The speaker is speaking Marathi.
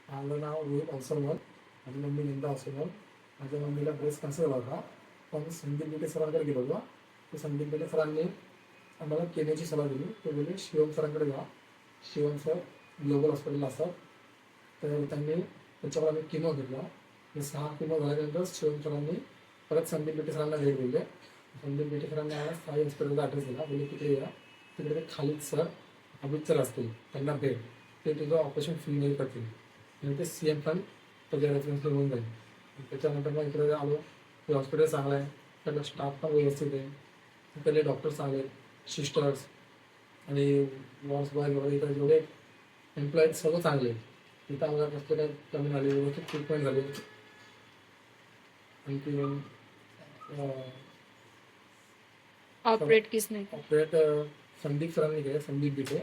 माझं नाव रोहित अवसरवाल, माझी मम्मी निंदा अवसरवाल. माझ्या मम्मीला ब्रेस्ट कॅन्सर होता. पण संदीप बेटे सरांकडे गेलो होतो. ते संदीप बेटे सरांनी आम्हाला केण्याची सलाह दिली. ते बोलले शिवम सरांकडे जा, शिवम सर ग्लोबल हॉस्पिटलला असतात. तर त्यांनी त्याच्यावर आम्ही किमो घेतला. हे 6 किमो झाल्यानंतर शिवम सरांनी परत संदीप बेटे सरांना भेट दिले. संदीप बेटे सरांनी आम्हाला साई हॉस्पिटलचा ॲड्रेस दिला. बोलले तिकडे या, तिकडे ते खालीद सर अमित सर असतील, त्यांना भेट, ते तुझं ऑपरेशन फ्रीमध्ये करतील आणि ते CM फंड त्याच्या रेफरन्सला होऊन जाईल. त्याच्यानंतर मग इकडे आलो. ते हॉस्पिटल चांगलं आहे, त्याला स्टाफ पण व्यवस्थित आहे, तिकडले डॉक्टर चांगले, सिस्टर्स आणि वॉर्स बॉय वगैरे इकडे जेवढे एम्प्लॉईज सगळं चांगले. तिथं आम्हाला कसं काय कमी झाली, व्यवस्थित ट्रीटमेंट झाली. आणखी ऑपरेट किसने किया? ऑपरेट संदीप सरांनी केलं, संदीप बिटे.